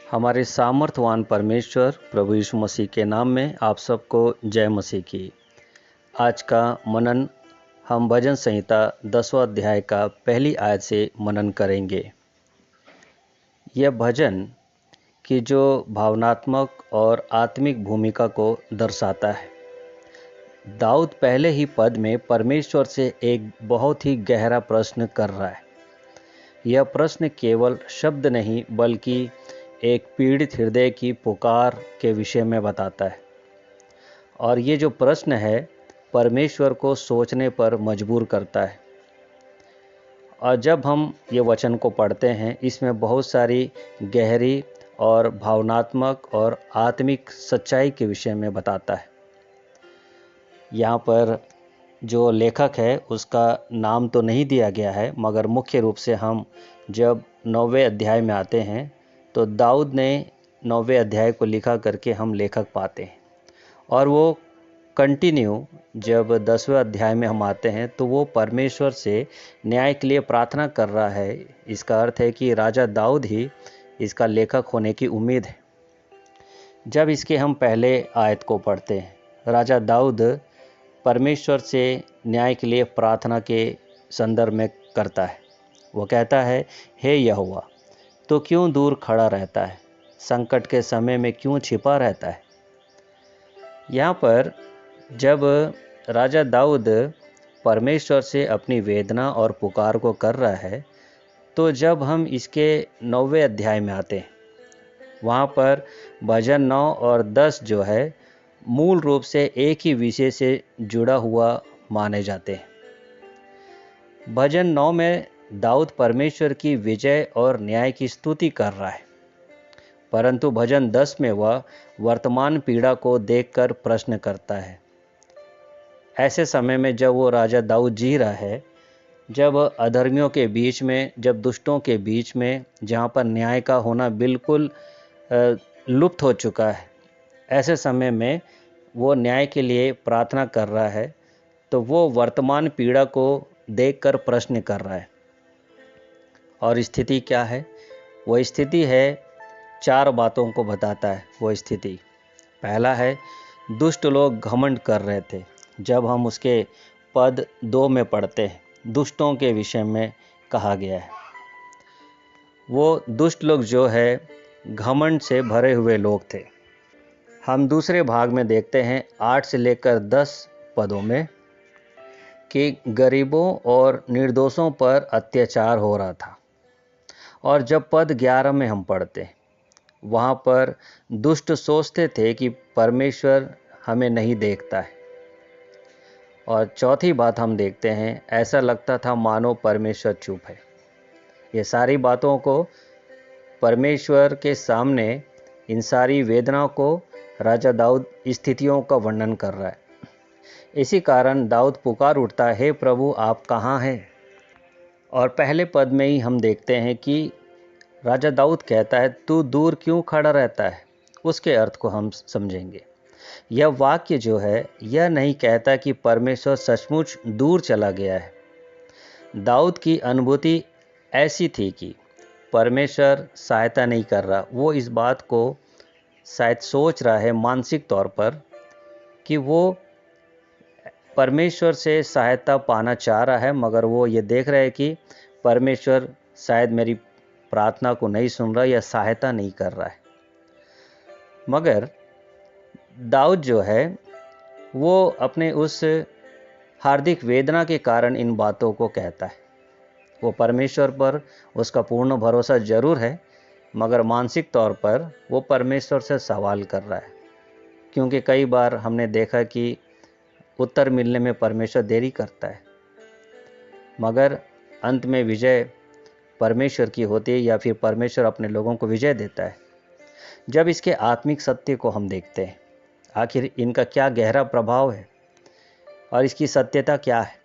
हमारे सामर्थवान परमेश्वर प्रभु यीशु मसीह के नाम में आप सबको जय मसीह की। आज का मनन हम भजन संहिता 10वां अध्याय का पहली आयत से मनन करेंगे। यह भजन की जो भावनात्मक और आत्मिक भूमिका को दर्शाता है। दाऊद पहले ही पद में परमेश्वर से एक बहुत ही गहरा प्रश्न कर रहा है। यह प्रश्न केवल शब्द नहीं बल्कि एक पीड़ित हृदय की पुकार के विषय में बताता है। और ये जो प्रश्न है परमेश्वर को सोचने पर मजबूर करता है। और जब हम ये वचन को पढ़ते हैं इसमें बहुत सारी गहरी और भावनात्मक और आत्मिक सच्चाई के विषय में बताता है। यहाँ पर जो लेखक है उसका नाम तो नहीं दिया गया है, मगर मुख्य रूप से हम जब 9वें अध्याय में आते हैं तो दाऊद ने 9वें अध्याय को लिखा करके हम लेखक पाते हैं। और वो कंटिन्यू जब 10वें अध्याय में हम आते हैं तो वो परमेश्वर से न्याय के लिए प्रार्थना कर रहा है। इसका अर्थ है कि राजा दाऊद ही इसका लेखक होने की उम्मीद है। जब इसके हम पहले आयत को पढ़ते हैं, राजा दाऊद परमेश्वर से न्याय के लिए प्रार्थना के संदर्भ में करता है। वो कहता है, हे यहोवा, तो क्यों दूर खड़ा रहता है? संकट के समय में क्यों छिपा रहता है? यहाँ पर जब राजा दाऊद परमेश्वर से अपनी वेदना और पुकार को कर रहा है, तो जब हम इसके 9वें अध्याय में आते हैं, वहाँ पर भजन 9 और 10 जो है मूल रूप से एक ही विषय से जुड़ा हुआ माने जाते हैं। भजन 9 में दाऊद परमेश्वर की विजय और न्याय की स्तुति कर रहा है, परंतु भजन 10 में वह वर्तमान पीड़ा को देखकर प्रश्न करता है। ऐसे समय में जब वो राजा दाऊद जी रहा है, जब अधर्मियों के बीच में, जब दुष्टों के बीच में, जहाँ पर न्याय का होना बिल्कुल लुप्त हो चुका है, ऐसे समय में वो न्याय के लिए प्रार्थना कर रहा है, तो वो वर्तमान पीड़ा को देखकर प्रश्न कर रहा है। और स्थिति क्या है? वो स्थिति है 4 बातों को बताता है। वो स्थिति पहला है, दुष्ट लोग घमंड कर रहे थे। जब हम उसके पद 2 में पढ़ते हैं, दुष्टों के विषय में कहा गया है। वो दुष्ट लोग जो है घमंड से भरे हुए लोग थे। हम दूसरे भाग में देखते हैं 8 से लेकर 10 पदों में कि गरीबों और निर्दोषों पर अत्याचार हो रहा था। और जब पद 11 में हम पढ़ते हैं, वहाँ पर दुष्ट सोचते थे कि परमेश्वर हमें नहीं देखता है। और चौथी बात हम देखते हैं, ऐसा लगता था मानो परमेश्वर चुप है। ये सारी बातों को परमेश्वर के सामने, इन सारी वेदनाओं को राजा दाऊद स्थितियों का वर्णन कर रहा है। इसी कारण दाऊद पुकार उठता है, हे प्रभु आप कहाँ हैं? और पहले पद में ही हम देखते हैं कि राजा दाऊद कहता है, तू दूर क्यों खड़ा रहता है? उसके अर्थ को हम समझेंगे। यह वाक्य जो है यह नहीं कहता कि परमेश्वर सचमुच दूर चला गया है। दाऊद की अनुभूति ऐसी थी कि परमेश्वर सहायता नहीं कर रहा। वो इस बात को शायद सोच रहा है मानसिक तौर पर कि वो परमेश्वर से सहायता पाना चाह रहा है, मगर वो ये देख रहा है कि परमेश्वर शायद मेरी प्रार्थना को नहीं सुन रहा या सहायता नहीं कर रहा है। मगर दाऊद जो है वो अपने उस हार्दिक वेदना के कारण इन बातों को कहता है। वो परमेश्वर पर उसका पूर्ण भरोसा जरूर है, मगर मानसिक तौर पर वो परमेश्वर से सवाल कर रहा है। क्योंकि कई बार हमने देखा कि उत्तर मिलने में परमेश्वर देरी करता है, मगर अंत में विजय परमेश्वर की होती है, या फिर परमेश्वर अपने लोगों को विजय देता है। जब इसके आत्मिक सत्य को हम देखते हैं, आखिर इनका क्या गहरा प्रभाव है और इसकी सत्यता क्या है।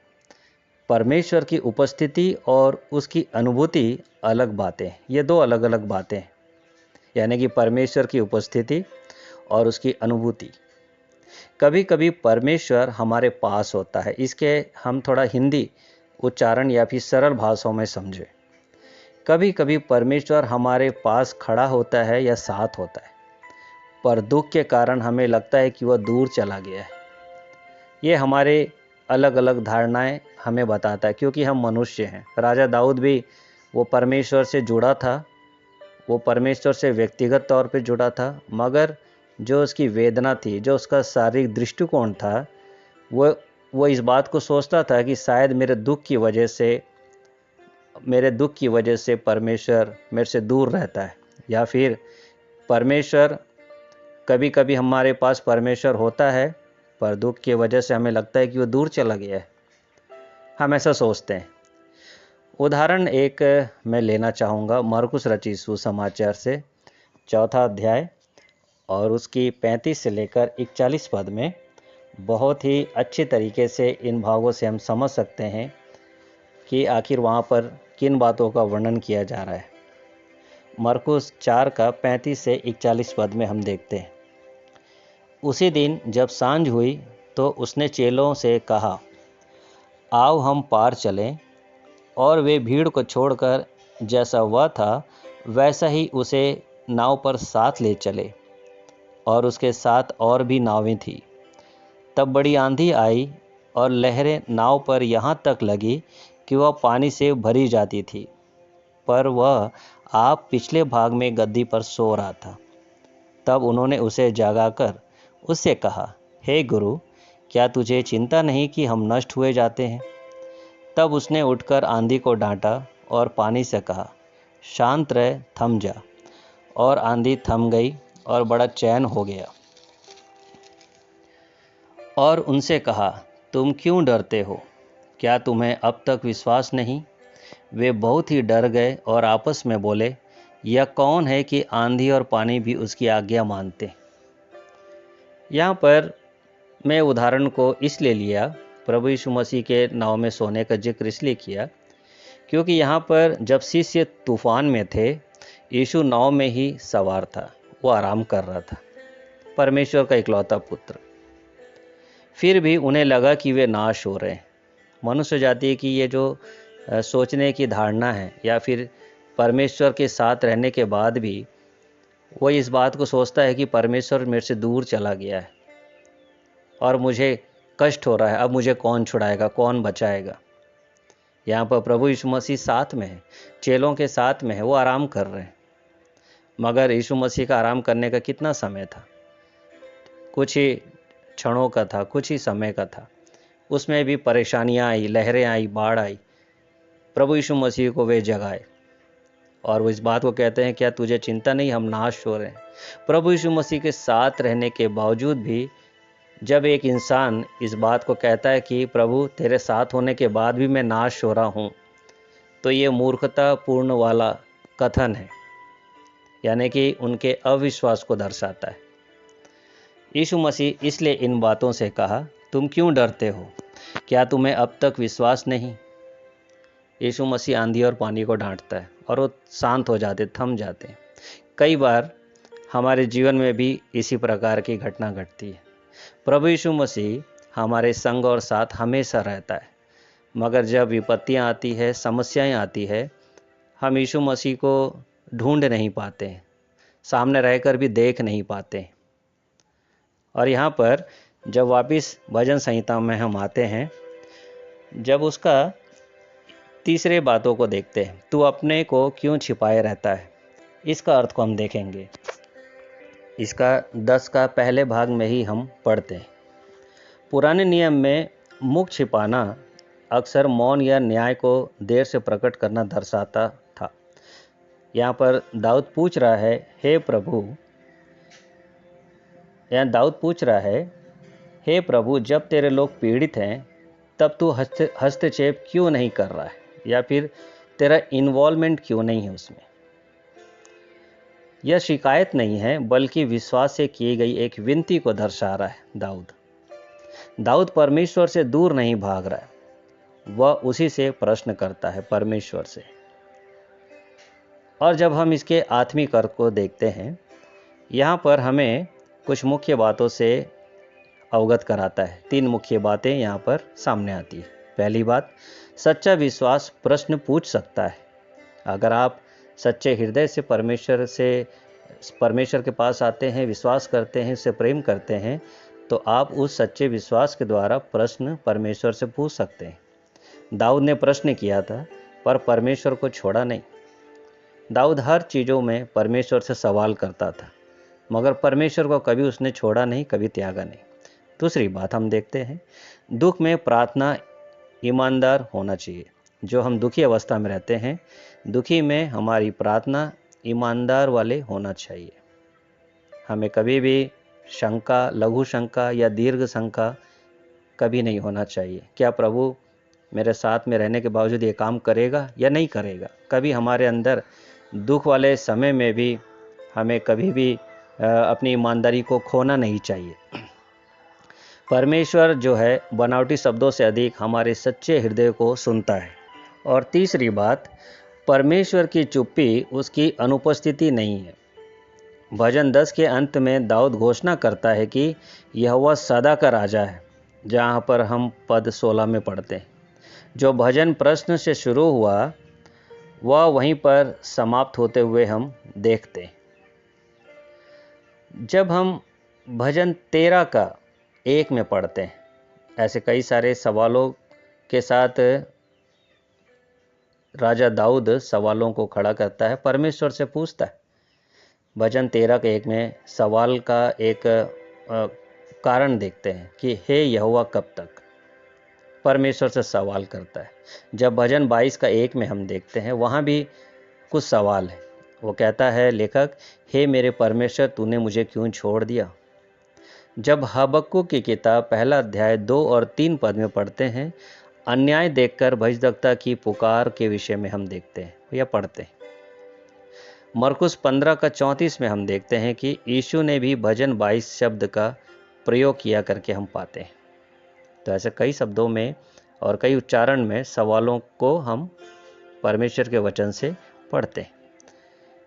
परमेश्वर की उपस्थिति और उसकी अनुभूति अलग बातें हैं। ये 2 अलग अलग बातें हैं, यानी कि परमेश्वर की उपस्थिति और उसकी अनुभूति। कभी कभी परमेश्वर हमारे पास होता है। इसके हम थोड़ा हिंदी उच्चारण या फिर सरल भाषाओं में समझें कभी कभी परमेश्वर हमारे पास खड़ा होता है या साथ होता है, पर दुख के कारण हमें लगता है कि वह दूर चला गया है। ये हमारे अलग अलग धारणाएं हमें बताता है, क्योंकि हम मनुष्य हैं। राजा दाऊद भी वो परमेश्वर से जुड़ा था, वो परमेश्वर से व्यक्तिगत तौर पे जुड़ा था, मगर जो उसकी वेदना थी, जो उसका शारीरिक दृष्टिकोण था, वो इस बात को सोचता था कि शायद मेरे दुख की वजह से परमेश्वर मेरे से दूर रहता है, या फिर परमेश्वर, कभी कभी हमारे पास परमेश्वर होता है पर दुख की वजह से हमें लगता है कि वो दूर चला गया है। हम ऐसा सोचते हैं। उदाहरण एक मैं लेना चाहूँगा मरकुस रचित सुसमाचार से 4 अध्याय और उसकी 35 से लेकर 41 पद में बहुत ही अच्छे तरीके से इन भावों से हम समझ सकते हैं कि आखिर वहाँ पर किन बातों का वर्णन किया जा रहा है। मरकुस 4 का 35 से 41 पद में हम देखते हैं, उसी दिन जब सांझ हुई तो उसने चेलों से कहा, आओ हम पार चलें। और वे भीड़ को छोड़कर जैसा वह था वैसा ही उसे नाव पर साथ ले चले, और उसके साथ और भी नावें थीं। तब बड़ी आंधी आई और लहरें नाव पर यहाँ तक लगी कि वह पानी से भरी जाती थी, पर वह आप पिछले भाग में गद्दी पर सो रहा था। तब उन्होंने उसे जगाकर उससे कहा, हे गुरु, क्या तुझे चिंता नहीं कि हम नष्ट हुए जाते हैं? तब उसने उठकर आंधी को डांटा और पानी से कहा, शांत रह, थम जा। और आंधी थम गई और बड़ा चैन हो गया। और उनसे कहा, तुम क्यों डरते हो? क्या तुम्हें अब तक विश्वास नहीं? वे बहुत ही डर गए और आपस में बोले, यह कौन है कि आंधी और पानी भी उसकी आज्ञा मानते? यहाँ पर मैं उदाहरण को इसलिए लिया, प्रभु यीशु मसीह के नाव में सोने का जिक्र इसलिए किया, क्योंकि यहाँ पर जब शिष्य तूफान में थे, यीशु नाव में ही सवार था, वो आराम कर रहा था, परमेश्वर का इकलौता पुत्र। फिर भी उन्हें लगा कि वे नाश हो रहे हैं। मनुष्य जाति की ये जो सोचने की धारणा है, या फिर परमेश्वर के साथ रहने के बाद भी वो इस बात को सोचता है कि परमेश्वर मेरे से दूर चला गया है और मुझे कष्ट हो रहा है, अब मुझे कौन छुड़ाएगा, कौन बचाएगा। यहाँ पर प्रभु यीशु मसीह साथ में है, चेलों के साथ में है, वो आराम कर रहे हैं। मगर यीशु मसीह का आराम करने का कितना समय था? कुछ ही क्षणों का था, कुछ ही समय का था। उसमें भी परेशानियाँ आई, लहरें आई, बाढ़ आई। प्रभु यीशु मसीह को वे जगाए और वो इस बात को कहते हैं, क्या तुझे चिंता नहीं, हम नाश हो रहे हैं। प्रभु यीशु मसीह के साथ रहने के बावजूद भी जब एक इंसान इस बात को कहता है कि प्रभु तेरे साथ होने के बाद भी मैं नाश हो रहा हूँ, तो ये मूर्खतापूर्ण वाला कथन है, यानी कि उनके अविश्वास को दर्शाता है। यीशु मसीह इसलिए इन बातों से कहा, तुम क्यों डरते हो? क्या तुम्हें अब तक विश्वास नहीं? यीशु मसीह आंधी और पानी को डांटता है और वो शांत हो जाते, थम जाते हैं। कई बार हमारे जीवन में भी इसी प्रकार की घटना घटती है। प्रभु यीशु मसीह हमारे संग और साथ हमेशा रहता है, मगर जब विपत्तियां आती है, समस्याएं आती है, हम यीशु मसीह को ढूंढ नहीं पाते हैं, सामने रहकर भी देख नहीं पाते। और यहाँ पर जब वापस भजन संहिता में हम आते हैं, जब उसका तीसरे बातों को देखते हैं, तू अपने को क्यों छिपाए रहता है, इसका अर्थ को हम देखेंगे। इसका 10 का पहले भाग में ही हम पढ़ते हैं। पुराने नियम में मुख छिपाना अक्सर मौन या न्याय को देर से प्रकट करना दर्शाता था। यहाँ पर दाऊद पूछ रहा है, हे प्रभु, हे प्रभु, जब तेरे लोग पीड़ित हैं तब तू हस्तक्षेप क्यों नहीं कर रहा है, या फिर तेरा इन्वॉल्वमेंट क्यों नहीं है उसमें। यह शिकायत नहीं है, बल्कि विश्वास से की गई एक विनती को दर्शा रहा है। दाऊद परमेश्वर से दूर नहीं भाग रहा है, वह उसी से प्रश्न करता है, परमेश्वर से। और जब हम इसके आत्मिक अर्थ को देखते हैं, यहाँ पर हमें कुछ मुख्य बातों से अवगत कराता है। 3 मुख्य बातें यहाँ पर सामने आती है। पहली बात, सच्चा विश्वास प्रश्न पूछ सकता है अगर आप सच्चे हृदय से परमेश्वर के पास आते हैं, विश्वास करते हैं, उससे प्रेम करते हैं, तो आप उस सच्चे विश्वास के द्वारा प्रश्न परमेश्वर से पूछ सकते हैं। दाऊद ने प्रश्न किया था पर परमेश्वर को छोड़ा नहीं। दाऊद हर चीज़ों में परमेश्वर से सवाल करता था, मगर परमेश्वर को कभी उसने छोड़ा नहीं, कभी त्यागा नहीं। दूसरी बात हम देखते हैं, दुख में प्रार्थना ईमानदार होना चाहिए। जो हम दुखी अवस्था में रहते हैं, दुखी में हमारी प्रार्थना ईमानदार वाले होना चाहिए। हमें कभी भी शंका, लघु शंका या दीर्घ शंका कभी नहीं होना चाहिए। क्या प्रभु मेरे साथ में रहने के बावजूद ये काम करेगा या नहीं करेगा? कभी हमारे अंदर दुख वाले समय में भी हमें कभी भी अपनी ईमानदारी को खोना नहीं चाहिए। परमेश्वर जो है बनावटी शब्दों से अधिक हमारे सच्चे हृदय को सुनता है। और तीसरी बात, परमेश्वर की चुप्पी उसकी अनुपस्थिति नहीं है। भजन 10 के अंत में दाऊद घोषणा करता है कि यहोवा सदा का राजा है, जहाँ पर हम पद 16 में पढ़ते हैं। जो भजन प्रश्न से शुरू हुआ वह वहीं पर समाप्त होते हुए हम देखते हैं। जब हम भजन 13 का 1 में पढ़ते हैं, ऐसे कई सारे सवालों के साथ राजा दाऊद सवालों को खड़ा करता है, परमेश्वर से पूछता है। भजन 13 के 1 में सवाल का एक कारण देखते हैं कि हे यहोवा कब तक, परमेश्वर से सवाल करता है। जब भजन 22 का 1 में हम देखते हैं, वहाँ भी कुछ सवाल है। वो कहता है लेखक, हे मेरे परमेश्वर तूने मुझे क्यों छोड़ दिया। जब हबक्कुक की किताब पहला अध्याय 2 और 3 पद में पढ़ते हैं, अन्याय देखकर भजदक्ता की पुकार के विषय में हम देखते हैं या पढ़ते हैं। मरकुस 15 का 34 में हम देखते हैं कि यीशु ने भी भजन 22 शब्द का प्रयोग किया करके हम पाते हैं। तो ऐसे कई शब्दों में और कई उच्चारण में सवालों को हम परमेश्वर के वचन से पढ़ते हैं।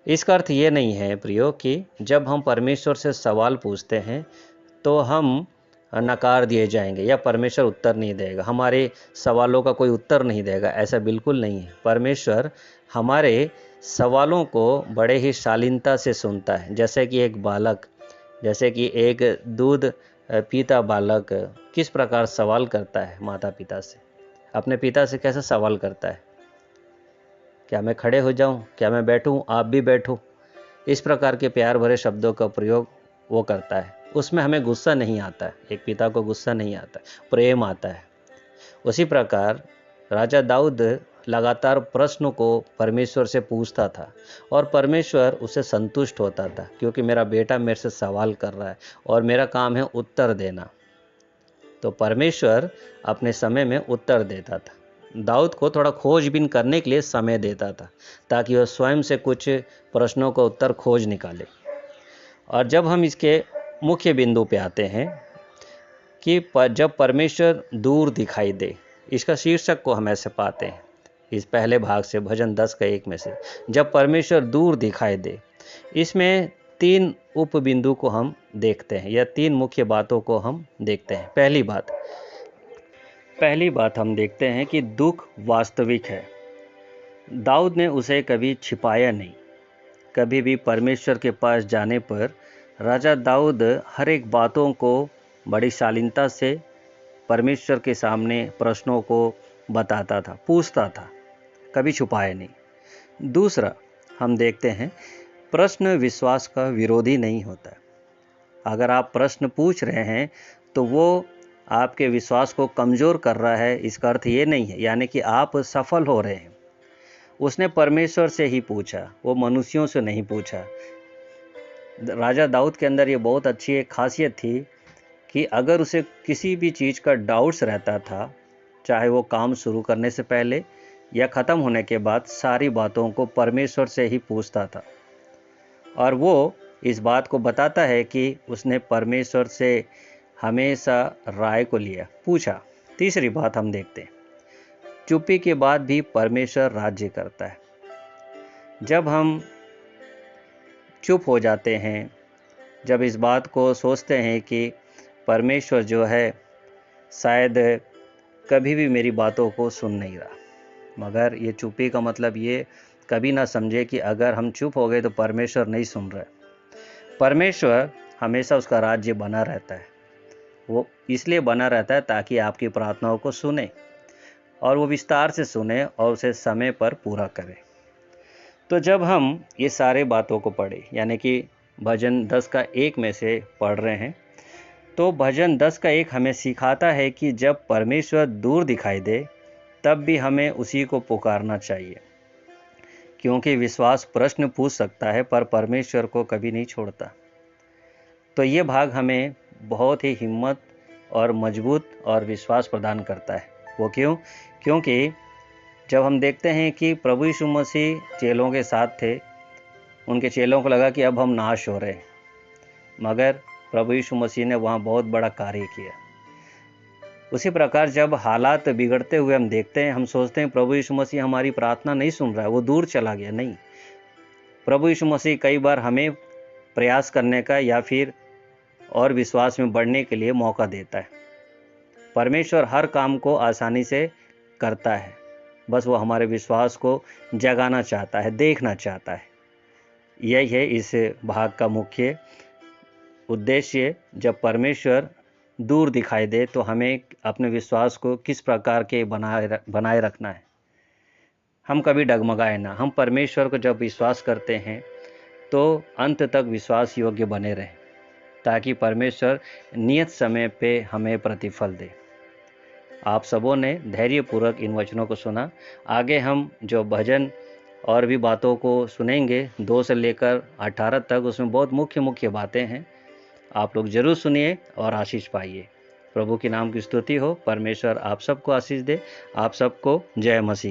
इसका अर्थ ये नहीं है प्रियो कि जब हम परमेश्वर से सवाल पूछते हैं तो हम नकार दिए जाएंगे या परमेश्वर उत्तर नहीं देगा, हमारे सवालों का कोई उत्तर नहीं देगा। ऐसा बिल्कुल नहीं है। परमेश्वर हमारे सवालों को बड़े ही शालीनता से सुनता है। जैसे कि एक दूध पीता बालक किस प्रकार सवाल करता है माता पिता से, अपने पिता से कैसे सवाल करता है, क्या मैं खड़े हो जाऊं, क्या मैं बैठूं, आप भी बैठो। इस प्रकार के प्यार भरे शब्दों का प्रयोग वो करता है। उसमें हमें गुस्सा नहीं आता है, एक पिता को गुस्सा नहीं आता, प्रेम आता है। उसी प्रकार राजा दाऊद लगातार प्रश्नों को परमेश्वर से पूछता था और परमेश्वर उसे संतुष्ट होता था, क्योंकि मेरा बेटा मेरे से सवाल कर रहा है और मेरा काम है उत्तर देना। तो परमेश्वर अपने समय में उत्तर देता था। दाऊद को थोड़ा खोजबीन करने के लिए समय देता था ताकि वह स्वयं से कुछ प्रश्नों का उत्तर खोज निकाले। और जब हम इसके मुख्य बिंदु पे आते हैं कि जब परमेश्वर दूर दिखाई दे, इसका शीर्षक को हम ऐसे पाते हैं इस पहले भाग से, भजन 10 का 1 में से, जब परमेश्वर दूर दिखाई दे। इसमें 3 उप बिंदु को हम देखते हैं या 3 मुख्य बातों को हम देखते हैं। पहली बात हम देखते हैं कि दुख वास्तविक है। दाऊद ने उसे कभी छिपाया नहीं। कभी भी परमेश्वर के पास जाने पर राजा दाऊद हर एक बातों को बड़ी शालीनता से परमेश्वर के सामने प्रश्नों को बताता था, पूछता था, कभी छुपाया नहीं। दूसरा हम देखते हैं, प्रश्न विश्वास का विरोधी नहीं होता। अगर आप प्रश्न पूछ रहे हैं तो वो आपके विश्वास को कमज़ोर कर रहा है, इसका अर्थ ये नहीं है, यानी कि आप सफल हो रहे हैं। उसने परमेश्वर से ही पूछा, वो मनुष्यों से नहीं पूछा। राजा दाऊद के अंदर ये बहुत अच्छी एक खासियत थी कि अगर उसे किसी भी चीज़ का डाउट्स रहता था, चाहे वो काम शुरू करने से पहले या ख़त्म होने के बाद, सारी बातों को परमेश्वर से ही पूछता था। और वो इस बात को बताता है कि उसने परमेश्वर से हमेशा राय को लिया, पूछा। तीसरी बात हम देखते हैं, चुप्पी के बाद भी परमेश्वर राज्य करता है। जब हम चुप हो जाते हैं, जब इस बात को सोचते हैं कि परमेश्वर जो है शायद कभी भी मेरी बातों को सुन नहीं रहा, मगर ये चुप्पी का मतलब ये कभी ना समझे कि अगर हम चुप हो गए तो परमेश्वर नहीं सुन रहा है। परमेश्वर हमेशा उसका राज्य बना रहता है। वो इसलिए बना रहता है ताकि आपकी प्रार्थनाओं को सुने और वो विस्तार से सुने और उसे समय पर पूरा करे। तो जब हम ये सारे बातों को पढ़े, यानी कि भजन 10 का 1 में से पढ़ रहे हैं, तो भजन 10 का 1 हमें सिखाता है कि जब परमेश्वर दूर दिखाई दे तब भी हमें उसी को पुकारना चाहिए, क्योंकि विश्वास प्रश्न पूछ सकता है पर परमेश्वर को कभी नहीं छोड़ता। तो ये भाग हमें बहुत ही हिम्मत और मजबूत और विश्वास प्रदान करता है। वो क्यों? क्योंकि जब हम देखते हैं कि प्रभु यीशु मसीह चेलों के साथ थे, उनके चेलों को लगा कि अब हम नाश हो रहे हैं, मगर प्रभु यीशु मसीह ने वहाँ बहुत बड़ा कार्य किया। उसी प्रकार जब हालात बिगड़ते हुए हम देखते हैं, हम सोचते हैं प्रभु यीशु मसीह हमारी प्रार्थना नहीं सुन रहा है, वो दूर चला गया। नहीं, प्रभु यीशु मसीह कई बार हमें प्रयास करने का या फिर और विश्वास में बढ़ने के लिए मौका देता है। परमेश्वर हर काम को आसानी से करता है, बस वो हमारे विश्वास को जगाना चाहता है, देखना चाहता है। यही है इस भाग का मुख्य उद्देश्य। जब परमेश्वर दूर दिखाई दे तो हमें अपने विश्वास को किस प्रकार के बनाए रखना है। हम कभी डगमगाए ना। हम परमेश्वर को जब विश्वास करते हैं तो अंत तक विश्वास योग्य बने रहें, ताकि परमेश्वर नियत समय पे हमें प्रतिफल दे। आप सबों ने धैर्यपूर्वक इन वचनों को सुना। आगे हम जो भजन और भी बातों को सुनेंगे 2 से लेकर 18 तक, उसमें बहुत मुख्य बातें हैं। आप लोग जरूर सुनिए और आशीष पाइए। प्रभु के नाम की स्तुति हो। परमेश्वर आप सबको आशीष दे। आप सबको जय मसीह।